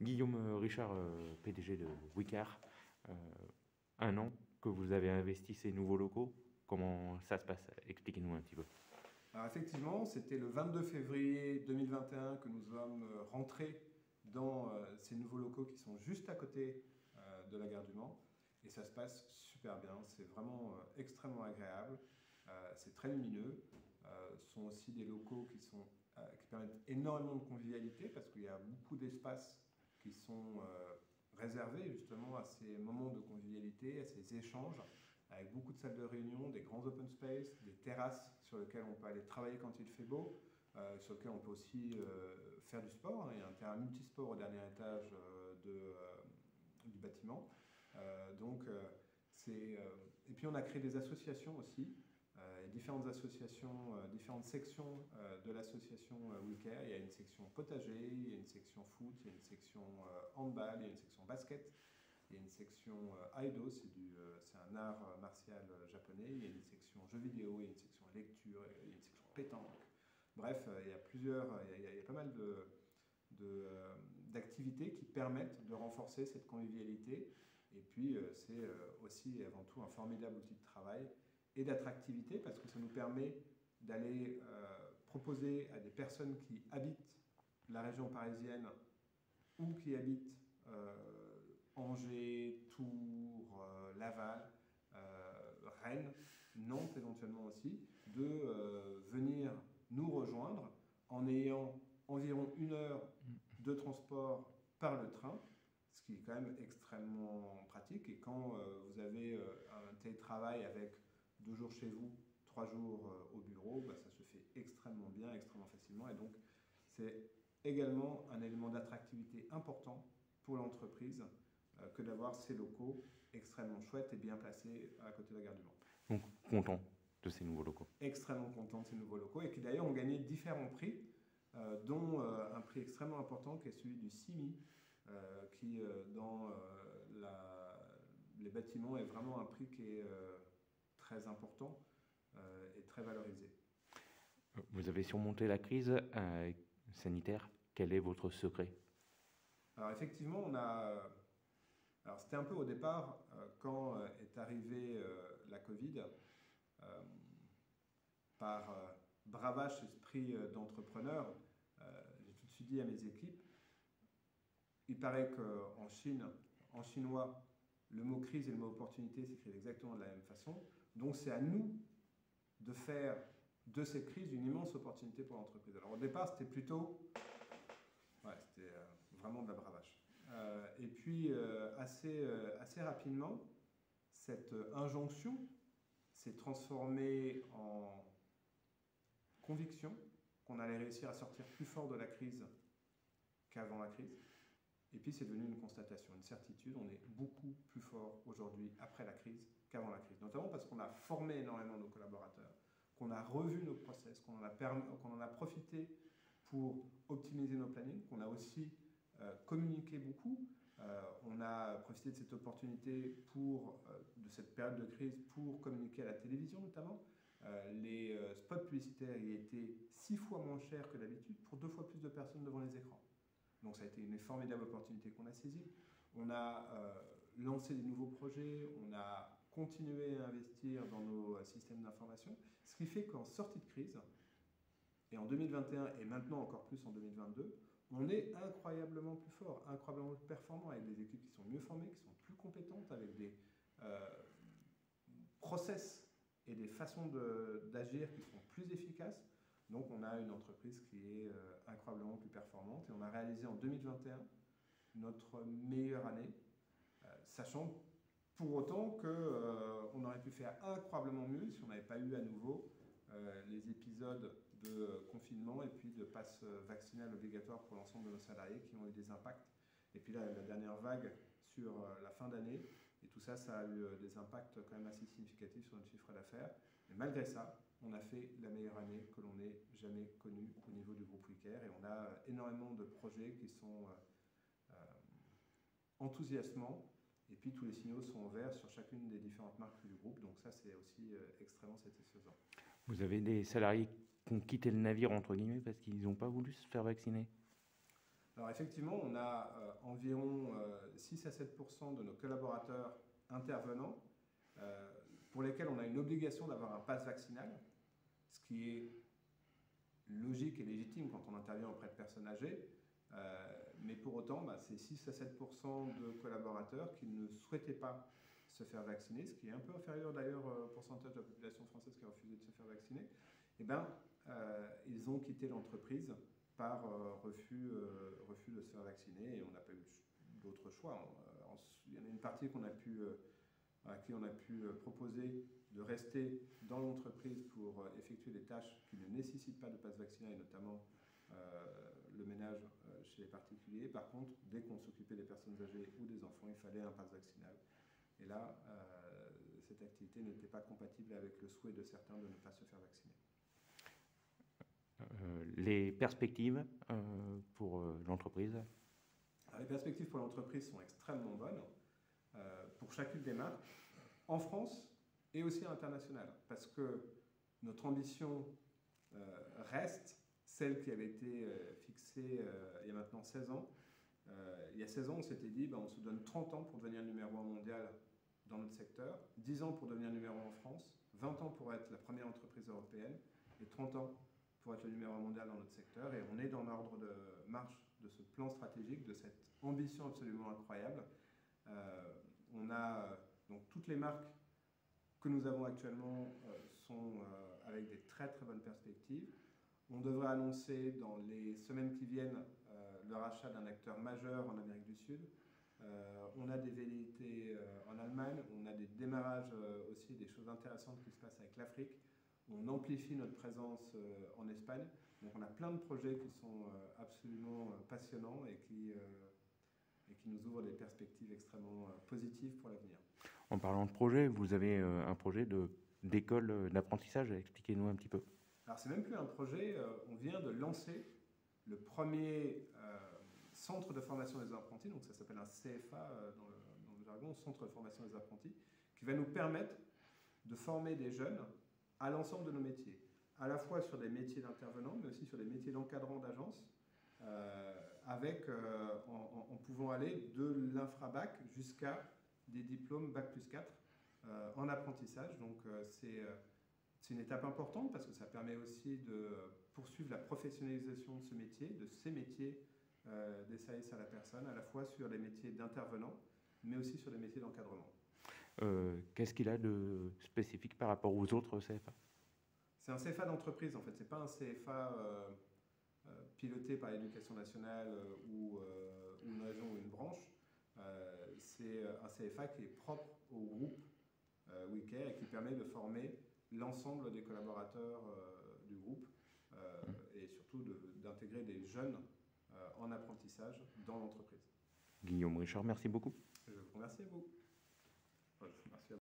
Guillaume Richard, PDG de Wicar, 1 an que vous avez investi ces nouveaux locaux. Comment ça se passe? Expliquez-nous un petit peu. Alors effectivement, c'était le 22 février 2021 que nous sommes rentrés dans ces nouveaux locaux qui sont juste à côté de la gare du Mans. Et ça se passe super bien, c'est vraiment extrêmement agréable, c'est très lumineux. Ce sont aussi des locaux qui permettent énormément de convivialité parce qu'il y a beaucoup d'espaces qui sont réservés justement à ces moments de convivialité, à ces échanges, avec beaucoup de salles de réunion, des grands open space, des terrasses sur lesquelles on peut aller travailler quand il fait beau, sur lesquelles on peut aussi faire du sport. Il y a un terrain multisport au dernier étage du bâtiment. Et puis on a créé des associations aussi, différentes associations, différentes sections de l'association Wicar. Il y a une section potager, il y a une section foot, il y a une section handball, il y a une section basket. Il y a une section Aido, c'est un art martial japonais. Il y a une section jeux vidéo, il y a une section lecture, il y a une section pétanque. Bref, il y a pas mal d'activités qui permettent de renforcer cette convivialité. Et puis, c'est aussi avant tout un formidable outil de travail et d'attractivité parce que ça nous permet d'aller proposer à des personnes qui habitent la région parisienne ou qui habitent Angers, Tours, Laval, Rennes, Nantes éventuellement aussi, de venir nous rejoindre en ayant environ 1 heure de transport par le train, ce qui est quand même extrêmement pratique. Et quand vous avez un télétravail avec 2 jours chez vous, 3 jours au bureau, bah, ça se fait extrêmement bien, extrêmement facilement. Et donc, c'est également un élément d'attractivité important pour l'entreprise que d'avoir ces locaux extrêmement chouettes et bien placés à côté de la gare du Mans. Donc, content de ces nouveaux locaux. Extrêmement content de ces nouveaux locaux et qui d'ailleurs ont gagné différents prix, dont un prix extrêmement important qui est celui du CIMI, qui dans les bâtiments est vraiment un prix qui est très important et très valorisé. Vous avez surmonté la crise sanitaire. Quel est votre secret? Alors effectivement, alors c'était un peu au départ, quand est arrivée la Covid, par bravache esprit d'entrepreneur, j'ai tout de suite dit à mes équipes, il paraît qu'en Chine, en chinois, le mot crise et le mot opportunité s'écrivent exactement de la même façon. Donc c'est à nous de faire de cette crise une immense opportunité pour l'entreprise. Alors au départ, c'était plutôt... Ouais, c'était vraiment de la bravache. Et puis, assez rapidement, cette injonction s'est transformée en conviction qu'on allait réussir à sortir plus fort de la crise qu'avant la crise. Et puis, c'est devenu une constatation, une certitude. On est beaucoup plus fort aujourd'hui, après la crise, qu'avant la crise. Notamment parce qu'on a formé énormément nos collaborateurs, qu'on a revu nos process, qu'on en a profité pour optimiser nos plannings, qu'on a aussi communiqué beaucoup. On a profité de cette opportunité de cette période de crise pour communiquer à la télévision notamment. Les spots publicitaires y étaient 6 fois moins chers que d'habitude pour 2 fois plus de personnes devant les écrans. Donc ça a été une formidable opportunité qu'on a saisie. On a lancé des nouveaux projets, on a continué à investir dans nos systèmes d'information, ce qui fait qu'en sortie de crise, et en 2021 et maintenant encore plus en 2022, on est incroyablement plus fort, incroyablement plus performant, avec des équipes qui sont mieux formées, qui sont plus compétentes, avec des process et des façons d'agir qui sont plus efficaces. Donc on a une entreprise qui est incroyablement plus performante et on a réalisé en 2021 notre meilleure année, sachant pour autant qu'on aurait pu faire incroyablement mieux si on n'avait pas eu à nouveau les épisodes de confinement et puis de passe vaccinale obligatoire pour l'ensemble de nos salariés qui ont eu des impacts. Et puis là, la dernière vague sur la fin d'année, et tout ça, ça a eu des impacts quand même assez significatifs sur notre chiffre d'affaires. Mais malgré ça, on a fait la meilleure année que l'on ait jamais connue au niveau du groupe Wicar. Et on a énormément de projets qui sont enthousiasmants. Et puis tous les signaux sont au vert sur chacune des différentes marques du groupe. Donc ça, c'est aussi extrêmement satisfaisant. Vous avez des salariés qui ont quitté le navire, entre guillemets, parce qu'ils n'ont pas voulu se faire vacciner? Alors effectivement, on a environ 6 à 7% de nos collaborateurs intervenants pour lesquels on a une obligation d'avoir un pass vaccinal, ce qui est logique et légitime quand on intervient auprès de personnes âgées. Mais pour autant, c'est 6 à 7% de collaborateurs qui ne souhaitaient pas se faire vacciner, ce qui est un peu inférieur d'ailleurs au pourcentage de la population française qui a refusé de se faire vacciner. Ils ont quitté l'entreprise par refus de se faire vacciner et on n'a pas eu d'autre choix. Il y en a une partie à qui on a pu proposer de rester dans l'entreprise pour effectuer des tâches qui ne nécessitent pas de passe vaccinal, et notamment le ménage chez les particuliers. Par contre, dès qu'on s'occupait des personnes âgées ou des enfants, il fallait un passe vaccinal. Et là, cette activité n'était pas compatible avec le souhait de certains de ne pas se faire vacciner. Les perspectives pour l'entreprise? Les perspectives pour l'entreprise sont extrêmement bonnes pour chacune des marques, en France et aussi à l'international, parce que notre ambition reste celle qui avait été fixée il y a maintenant 16 ans. Il y a 16 ans, on s'était dit on se donne 30 ans pour devenir numéro 1 mondial dans notre secteur, 10 ans pour devenir numéro 1 en France, 20 ans pour être la première entreprise européenne et 30 ans pour être le numéro 1 mondial dans notre secteur. Et on est dans l'ordre de marche de ce plan stratégique, de cette ambition absolument incroyable. On a donc toutes les marques que nous avons actuellement sont avec des très très bonnes perspectives. On devrait annoncer dans les semaines qui viennent le rachat d'un acteur majeur en Amérique du Sud. On a des velléités en Allemagne, on a des démarrages aussi, des choses intéressantes qui se passent avec l'Afrique. On amplifie notre présence en Espagne. Donc on a plein de projets qui sont absolument passionnants et qui nous ouvrent des perspectives extrêmement positives pour l'avenir. En parlant de projet, vous avez un projet d'école d'apprentissage, expliquez-nous un petit peu. Alors c'est même plus un projet, on vient de lancer le premier centre de formation des apprentis, donc ça s'appelle un CFA dans le jargon, centre de formation des apprentis, qui va nous permettre de former des jeunes à l'ensemble de nos métiers, à la fois sur des métiers d'intervenants, mais aussi sur des métiers d'encadrant d'agence, en pouvant aller de l'infrabac jusqu'à des diplômes Bac+4 en apprentissage. Donc c'est une étape importante parce que ça permet aussi de poursuivre la professionnalisation de ce métier, de ces métiers des services à la personne, à la fois sur les métiers d'intervenant, mais aussi sur les métiers d'encadrement. Qu'est-ce qu'il a de spécifique par rapport aux autres CFA? C'est un CFA d'entreprise en fait, c'est pas un CFA piloté par l'éducation nationale ou une région ou une branche. C'est un CFA qui est propre au groupe WeCare et qui permet de former l'ensemble des collaborateurs du groupe et surtout d'intégrer des jeunes en apprentissage dans l'entreprise. Guillaume Richard, merci beaucoup. Je vous remercie à vous.